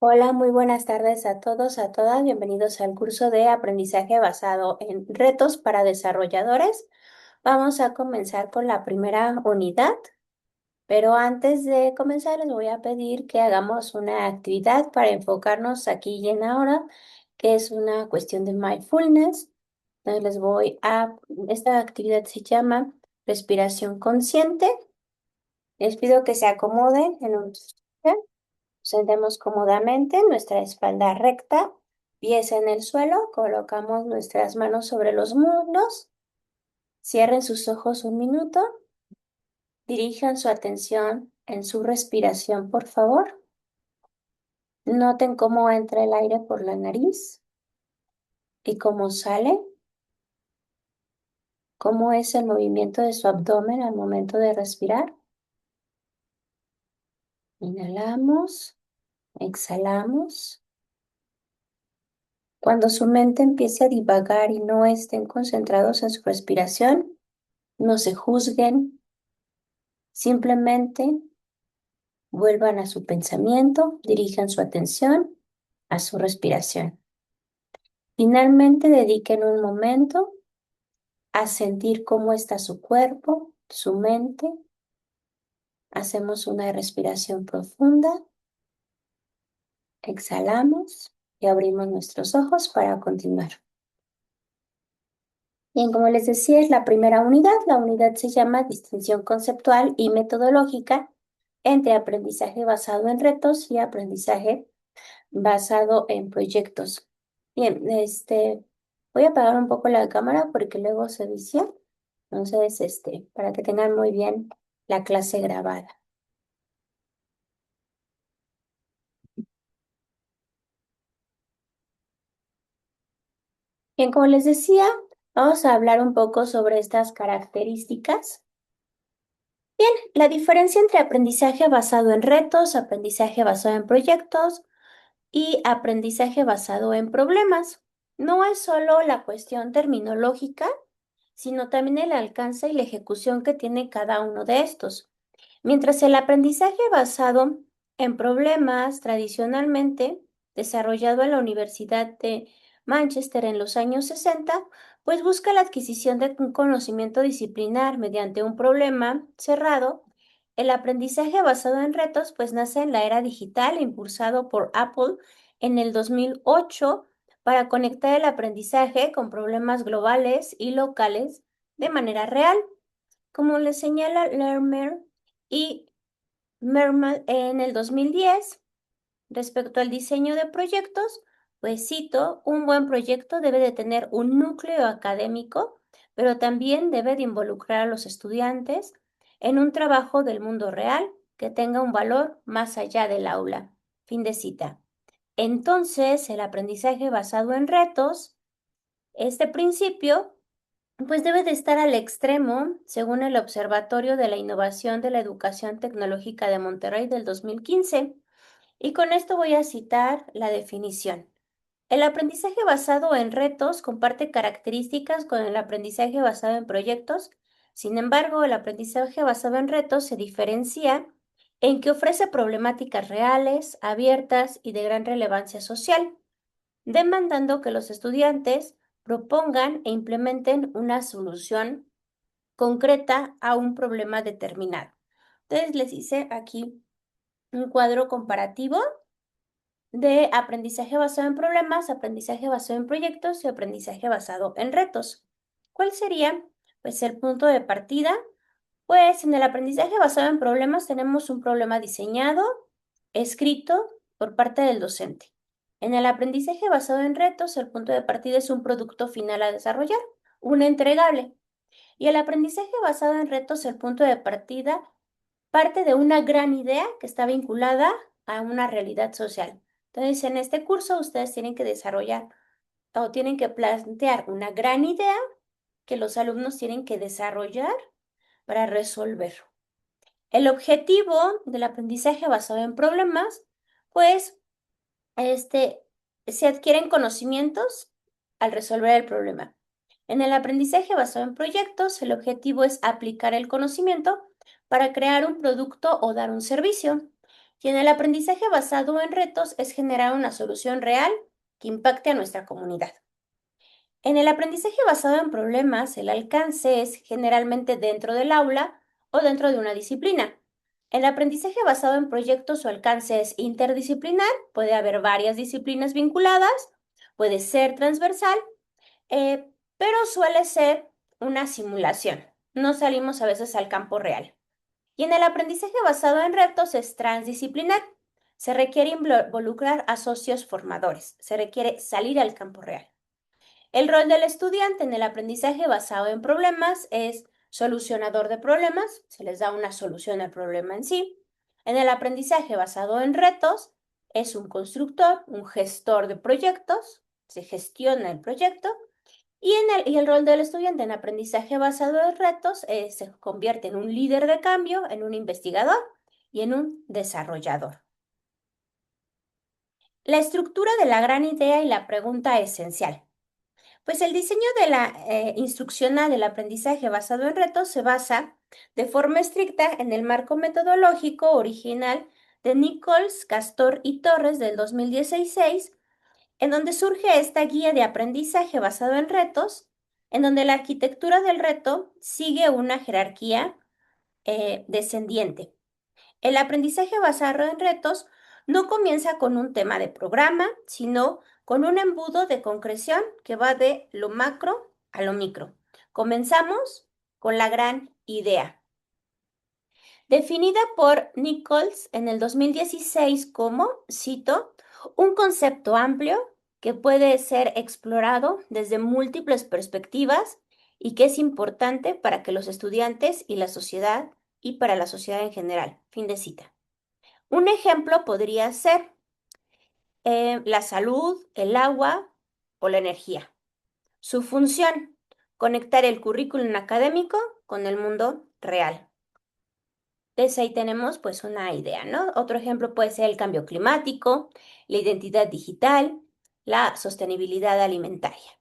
Hola, muy buenas tardes a todos, a todas. Bienvenidos al curso de aprendizaje basado en retos para desarrolladores. Vamos a comenzar con la primera unidad, pero antes de comenzar les voy a pedir que hagamos una actividad para enfocarnos aquí y en ahora, que es una cuestión de mindfulness. Entonces esta actividad se llama respiración consciente. Les pido que se acomoden en un sentemos cómodamente, nuestra espalda recta, pies en el suelo, colocamos nuestras manos sobre los muslos, cierren sus ojos un minuto, dirijan su atención en su respiración, por favor. Noten cómo entra el aire por la nariz y cómo sale, cómo es el movimiento de su abdomen al momento de respirar. Inhalamos, exhalamos. Cuando su mente empiece a divagar y no estén concentrados en su respiración, no se juzguen, simplemente vuelvan a su pensamiento, dirijan su atención a su respiración. Finalmente, dediquen un momento a sentir cómo está su cuerpo, su mente. Hacemos una respiración profunda, exhalamos y abrimos nuestros ojos para continuar. Bien, como les decía, es la primera unidad. La unidad se llama distinción conceptual y metodológica entre aprendizaje basado en retos y aprendizaje basado en proyectos. Bien, voy a apagar un poco la cámara porque luego se vicia. Entonces, para que tengan muy bien la clase grabada. Bien, como les decía, vamos a hablar un poco sobre estas características. Bien, la diferencia entre aprendizaje basado en retos, aprendizaje basado en proyectos y aprendizaje basado en problemas. No es solo la cuestión terminológica, sino también el alcance y la ejecución que tiene cada uno de estos. Mientras el aprendizaje basado en problemas, tradicionalmente desarrollado en la Universidad de Manchester en los años 60, pues busca la adquisición de un conocimiento disciplinar mediante un problema cerrado. El aprendizaje basado en retos pues nace en la era digital impulsado por Apple en el 2008 para conectar el aprendizaje con problemas globales y locales de manera real. Como le señala Lerner y Mermal en el 2010, respecto al diseño de proyectos, pues cito, un buen proyecto debe de tener un núcleo académico, pero también debe de involucrar a los estudiantes en un trabajo del mundo real que tenga un valor más allá del aula. Fin de cita. Entonces, el aprendizaje basado en retos, este principio pues debe de estar al extremo, según el Observatorio de la Innovación de la Educación Tecnológica de Monterrey del 2015. Y con esto voy a citar la definición. El aprendizaje basado en retos comparte características con el aprendizaje basado en proyectos. Sin embargo, el aprendizaje basado en retos se diferencia en que ofrece problemáticas reales, abiertas y de gran relevancia social, demandando que los estudiantes propongan e implementen una solución concreta a un problema determinado. Entonces les hice aquí un cuadro comparativo de aprendizaje basado en problemas, aprendizaje basado en proyectos y aprendizaje basado en retos. ¿Cuál sería, pues, el punto de partida? Pues en el aprendizaje basado en problemas tenemos un problema diseñado, escrito por parte del docente. En el aprendizaje basado en retos, el punto de partida es un producto final a desarrollar, un entregable. Y el aprendizaje basado en retos, el punto de partida parte de una gran idea que está vinculada a una realidad social. Entonces, en este curso ustedes tienen que desarrollar o tienen que plantear una gran idea que los alumnos tienen que desarrollar para resolver. El objetivo del aprendizaje basado en problemas, pues, este, se adquieren conocimientos al resolver el problema. En el aprendizaje basado en proyectos, el objetivo es aplicar el conocimiento para crear un producto o dar un servicio. Y en el aprendizaje basado en retos es generar una solución real que impacte a nuestra comunidad. En el aprendizaje basado en problemas, el alcance es generalmente dentro del aula o dentro de una disciplina. El aprendizaje basado en proyectos, su alcance es interdisciplinar, puede haber varias disciplinas vinculadas, puede ser transversal, pero suele ser una simulación. No salimos a veces al campo real. Y en el aprendizaje basado en retos es transdisciplinar. Se requiere involucrar a socios formadores, se requiere salir al campo real. El rol del estudiante en el aprendizaje basado en problemas es solucionador de problemas, se les da una solución al problema en sí. En el aprendizaje basado en retos es un constructor, un gestor de proyectos, se gestiona el proyecto. Y el rol del estudiante en aprendizaje basado en retos se convierte en un líder de cambio, en un investigador y en un desarrollador. La estructura de la gran idea y la pregunta esencial. Pues el diseño de la instruccional del aprendizaje basado en retos se basa de forma estricta en el marco metodológico original de Nichols, Castor y Torres del 2016, en donde surge esta guía de aprendizaje basado en retos, en donde la arquitectura del reto sigue una jerarquía descendiente. El aprendizaje basado en retos no comienza con un tema de programa, sino con un embudo de concreción que va de lo macro a lo micro. Comenzamos con la gran idea, definida por Nichols en el 2016 como, cito, un concepto amplio que puede ser explorado desde múltiples perspectivas y que es importante para que los estudiantes y la sociedad y para la sociedad en general. Fin de cita. Un ejemplo podría ser la salud, el agua o la energía. Su función, conectar el currículum académico con el mundo real. Entonces ahí tenemos pues una idea, ¿no? Otro ejemplo puede ser el cambio climático, la identidad digital, la sostenibilidad alimentaria.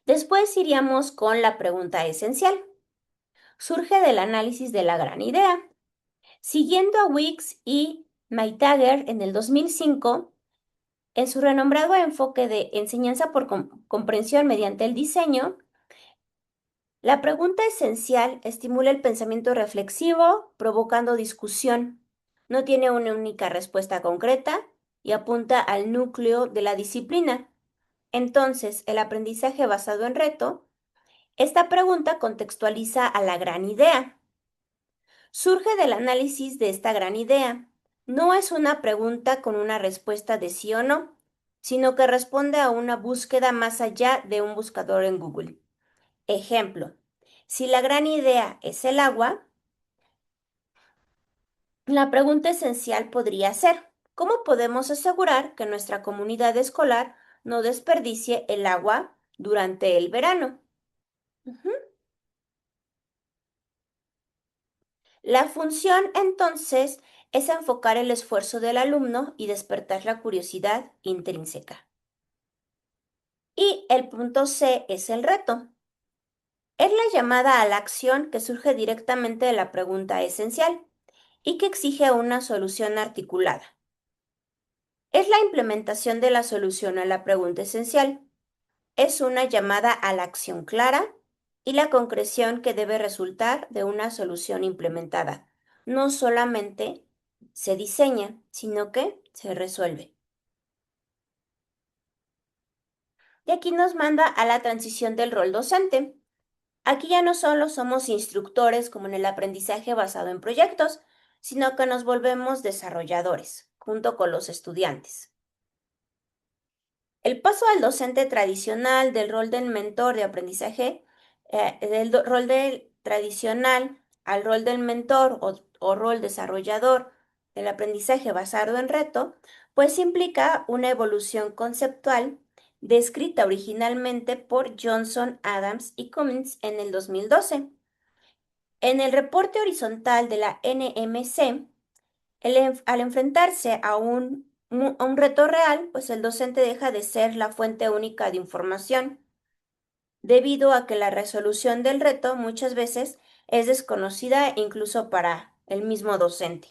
Después iríamos con la pregunta esencial. Surge del análisis de la gran idea. Siguiendo a Wicks y Meitager en el 2005, en su renombrado enfoque de enseñanza por comprensión mediante el diseño, la pregunta esencial estimula el pensamiento reflexivo, provocando discusión. No tiene una única respuesta concreta y apunta al núcleo de la disciplina. Entonces, el aprendizaje basado en reto, esta pregunta contextualiza a la gran idea. Surge del análisis de esta gran idea. No es una pregunta con una respuesta de sí o no, sino que responde a una búsqueda más allá de un buscador en Google. Ejemplo, si la gran idea es el agua, la pregunta esencial podría ser, ¿cómo podemos asegurar que nuestra comunidad escolar no desperdicie el agua durante el verano? Ujú. La función, entonces, es enfocar el esfuerzo del alumno y despertar la curiosidad intrínseca. Y el punto C es el reto. Es la llamada a la acción que surge directamente de la pregunta esencial y que exige una solución articulada. Es la implementación de la solución a la pregunta esencial. Es una llamada a la acción clara y la concreción que debe resultar de una solución implementada. No solamente se diseña, sino que se resuelve. Y aquí nos manda a la transición del rol docente. Aquí ya no solo somos instructores como en el aprendizaje basado en proyectos, sino que nos volvemos desarrolladores junto con los estudiantes. El paso al docente tradicional del rol del mentor de aprendizaje, rol del tradicional al rol del mentor o rol desarrollador del aprendizaje basado en reto, pues implica una evolución conceptual descrita originalmente por Johnson, Adams y Cummins en el 2012. En el reporte horizontal de la NMC, al enfrentarse a un reto real, pues el docente deja de ser la fuente única de información, debido a que la resolución del reto muchas veces es desconocida incluso para el mismo docente.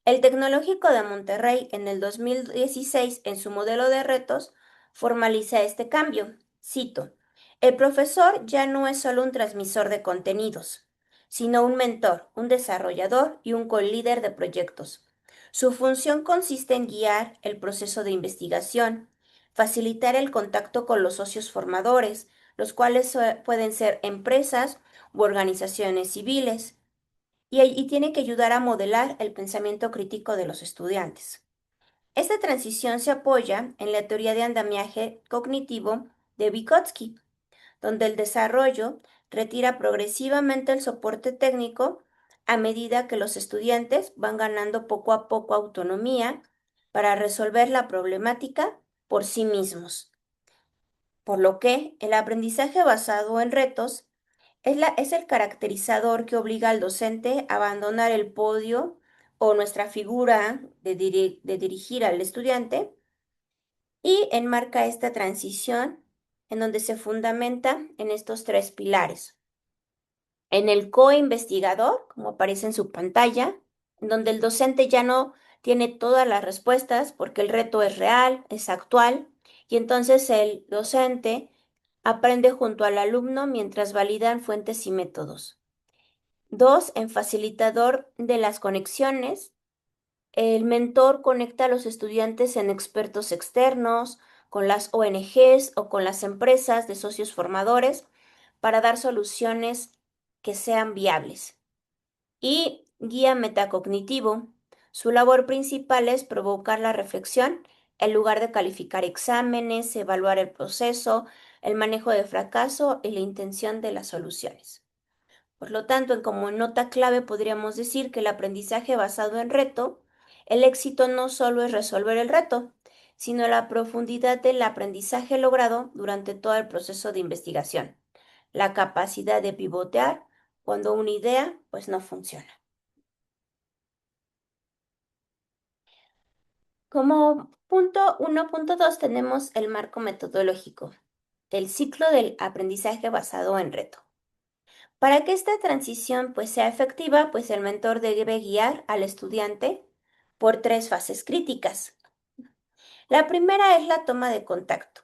El Tecnológico de Monterrey en el 2016, en su modelo de retos, formaliza este cambio. Cito, el profesor ya no es solo un transmisor de contenidos, sino un mentor, un desarrollador y un co-líder de proyectos. Su función consiste en guiar el proceso de investigación, facilitar el contacto con los socios formadores, los cuales pueden ser empresas u organizaciones civiles, y tiene que ayudar a modelar el pensamiento crítico de los estudiantes. Esta transición se apoya en la teoría de andamiaje cognitivo de Vygotsky, donde el desarrollo retira progresivamente el soporte técnico a medida que los estudiantes van ganando poco a poco autonomía para resolver la problemática por sí mismos. Por lo que el aprendizaje basado en retos es el caracterizador que obliga al docente a abandonar el podio o nuestra figura de dirigir al estudiante y enmarca esta transición en donde se fundamenta en estos tres pilares. En el co-investigador, como aparece en su pantalla, en donde el docente ya no tiene todas las respuestas porque el reto es real, es actual, y entonces el docente aprende junto al alumno mientras validan fuentes y métodos. Dos, en facilitador de las conexiones. El mentor conecta a los estudiantes en expertos externos, con las ONGs o con las empresas de socios formadores para dar soluciones que sean viables. Y guía metacognitivo. Su labor principal es provocar la reflexión en lugar de calificar exámenes, evaluar el proceso, el manejo de fracaso y la intención de las soluciones. Por lo tanto, como nota clave podríamos decir que el aprendizaje basado en reto, el éxito no solo es resolver el reto, sino la profundidad del aprendizaje logrado durante todo el proceso de investigación, la capacidad de pivotear cuando una idea pues no funciona. Como punto 1.2 tenemos el marco metodológico, el ciclo del aprendizaje basado en reto. Para que esta transición pues sea efectiva, pues el mentor debe guiar al estudiante por tres fases críticas. La primera es la toma de contacto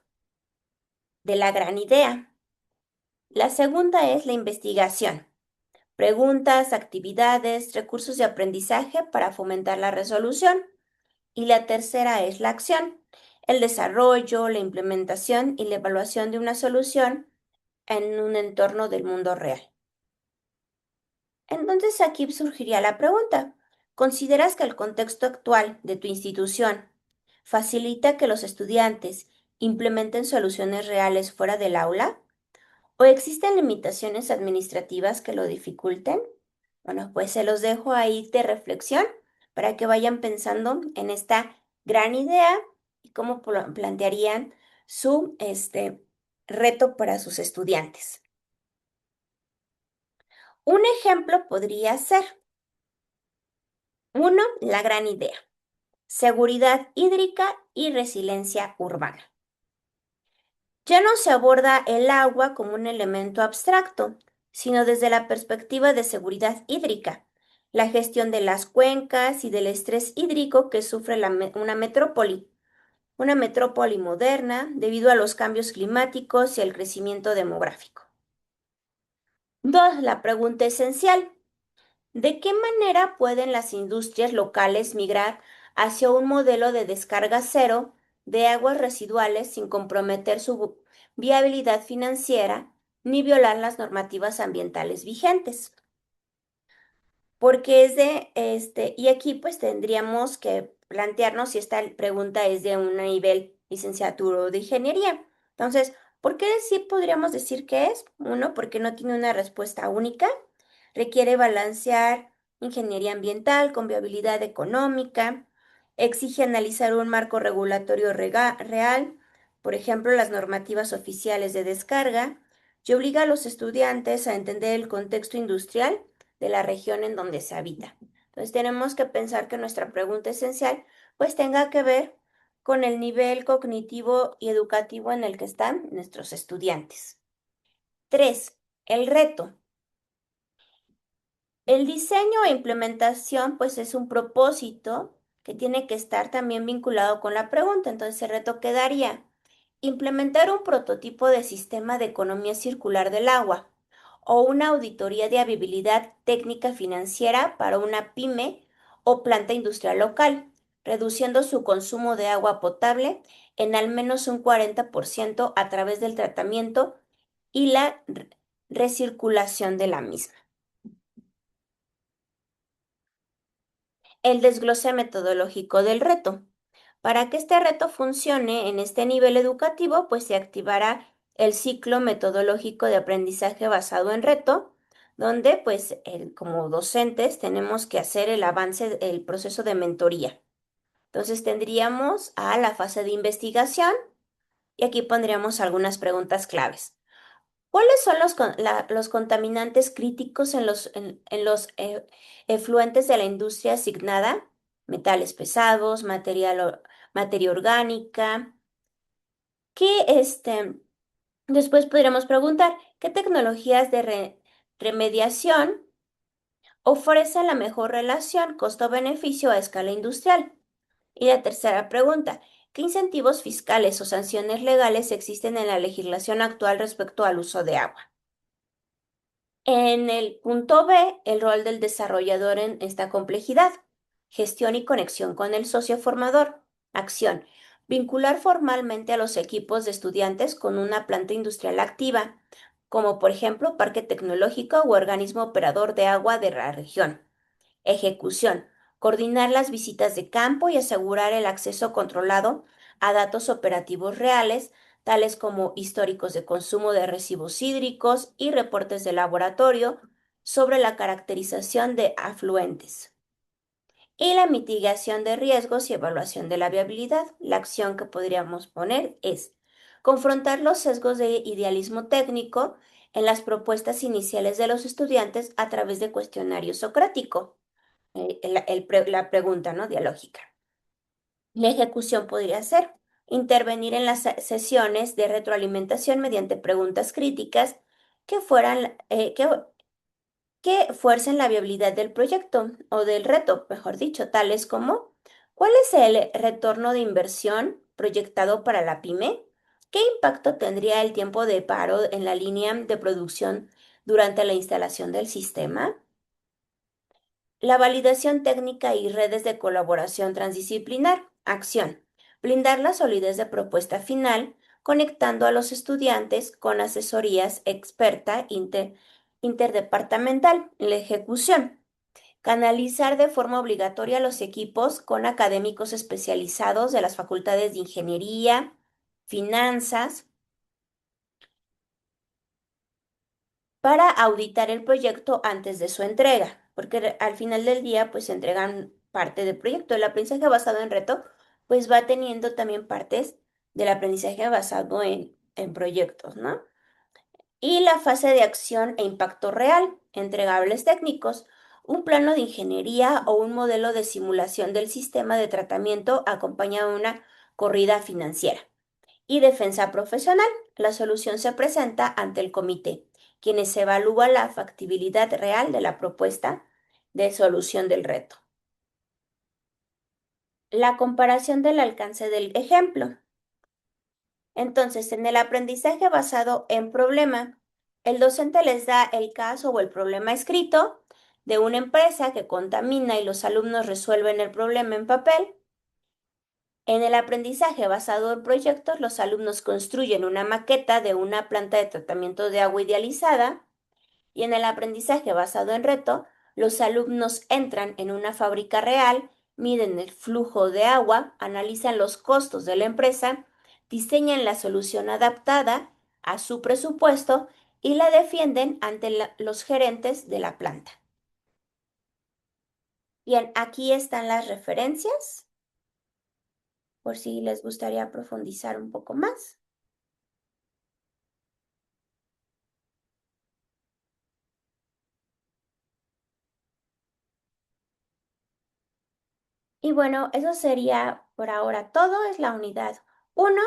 de la gran idea. La segunda es la investigación, preguntas, actividades, recursos de aprendizaje para fomentar la resolución. Y la tercera es la acción, el desarrollo, la implementación y la evaluación de una solución en un entorno del mundo real. Entonces aquí surgiría la pregunta, ¿consideras que el contexto actual de tu institución facilita que los estudiantes implementen soluciones reales fuera del aula? ¿O existen limitaciones administrativas que lo dificulten? Bueno, pues se los dejo ahí de reflexión para que vayan pensando en esta gran idea y cómo plantearían su reto para sus estudiantes. Un ejemplo podría ser, uno, la gran idea, seguridad hídrica y resiliencia urbana. Ya no se aborda el agua como un elemento abstracto, sino desde la perspectiva de seguridad hídrica, la gestión de las cuencas y del estrés hídrico que sufre una metrópoli moderna debido a los cambios climáticos y el crecimiento demográfico. Dos, la pregunta esencial. ¿De qué manera pueden las industrias locales migrar hacia un modelo de descarga cero de aguas residuales sin comprometer su viabilidad financiera ni violar las normativas ambientales vigentes? Porque y aquí pues tendríamos que plantearnos si esta pregunta es de un nivel licenciatura o de ingeniería. Entonces, ¿por qué sí podríamos decir que es? Uno, porque no tiene una respuesta única, requiere balancear ingeniería ambiental con viabilidad económica, exige analizar un marco regulatorio real, por ejemplo, las normativas oficiales de descarga, y obliga a los estudiantes a entender el contexto industrial de la región en donde se habita. Entonces tenemos que pensar que nuestra pregunta esencial pues tenga que ver con el nivel cognitivo y educativo en el que están nuestros estudiantes. Tres, el reto. El diseño e implementación, pues es un propósito que tiene que estar también vinculado con la pregunta. Entonces, el reto quedaría implementar un prototipo de sistema de economía circular del agua o una auditoría de viabilidad técnica financiera para una pyme o planta industrial local, reduciendo su consumo de agua potable en al menos un 40% a través del tratamiento y la recirculación de la misma. El desglose metodológico del reto. Para que este reto funcione en este nivel educativo, pues se activará el ciclo metodológico de aprendizaje basado en reto, donde pues como docentes tenemos que hacer el avance, el proceso de mentoría. Entonces tendríamos a la fase de investigación y aquí pondríamos algunas preguntas claves. ¿Cuáles son los contaminantes críticos en los efluentes de la industria asignada? Metales pesados, materia orgánica. Después podríamos preguntar, ¿qué tecnologías de remediación ofrecen la mejor relación costo-beneficio a escala industrial? Y la tercera pregunta, ¿qué incentivos fiscales o sanciones legales existen en la legislación actual respecto al uso de agua? En el punto B, el rol del desarrollador en esta complejidad. Gestión y conexión con el socio formador. Acción. Vincular formalmente a los equipos de estudiantes con una planta industrial activa, como por ejemplo Parque Tecnológico u organismo operador de agua de la región. Ejecución. Coordinar las visitas de campo y asegurar el acceso controlado a datos operativos reales, tales como históricos de consumo de residuos hídricos y reportes de laboratorio sobre la caracterización de afluentes. Y la mitigación de riesgos y evaluación de la viabilidad. La acción que podríamos poner es confrontar los sesgos de idealismo técnico en las propuestas iniciales de los estudiantes a través de cuestionario socrático la pregunta, ¿no? Dialógica. La ejecución podría ser intervenir en las sesiones de retroalimentación mediante preguntas críticas que que fuercen la viabilidad del proyecto o del reto, mejor dicho, tales como ¿cuál es el retorno de inversión proyectado para la pyme? ¿Qué impacto tendría el tiempo de paro en la línea de producción durante la instalación del sistema? La validación técnica y redes de colaboración transdisciplinar. Acción. Blindar la solidez de propuesta final, conectando a los estudiantes con asesorías experta interdepartamental. La ejecución. Canalizar de forma obligatoria los equipos con académicos especializados de las facultades de ingeniería, finanzas, para auditar el proyecto antes de su entrega, porque al final del día pues se entregan parte del proyecto. El aprendizaje basado en reto pues va teniendo también partes del aprendizaje basado en proyectos, ¿no? Y la fase de acción e impacto real, entregables técnicos, un plano de ingeniería o un modelo de simulación del sistema de tratamiento acompañado de una corrida financiera y defensa profesional. La solución se presenta ante el comité, quienes evalúan la factibilidad real de la propuesta de solución del reto. La comparación del alcance del ejemplo. Entonces, en el aprendizaje basado en problema, el docente les da el caso o el problema escrito de una empresa que contamina y los alumnos resuelven el problema en papel. En el aprendizaje basado en proyectos, los alumnos construyen una maqueta de una planta de tratamiento de agua idealizada y en el aprendizaje basado en reto, los alumnos entran en una fábrica real, miden el flujo de agua, analizan los costos de la empresa, diseñan la solución adaptada a su presupuesto y la defienden ante los gerentes de la planta. Bien, aquí están las referencias por si les gustaría profundizar un poco más. Y bueno, eso sería por ahora todo, es la unidad 1.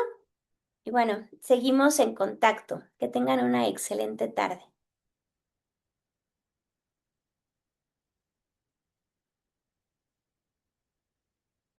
Y bueno, seguimos en contacto. Que tengan una excelente tarde.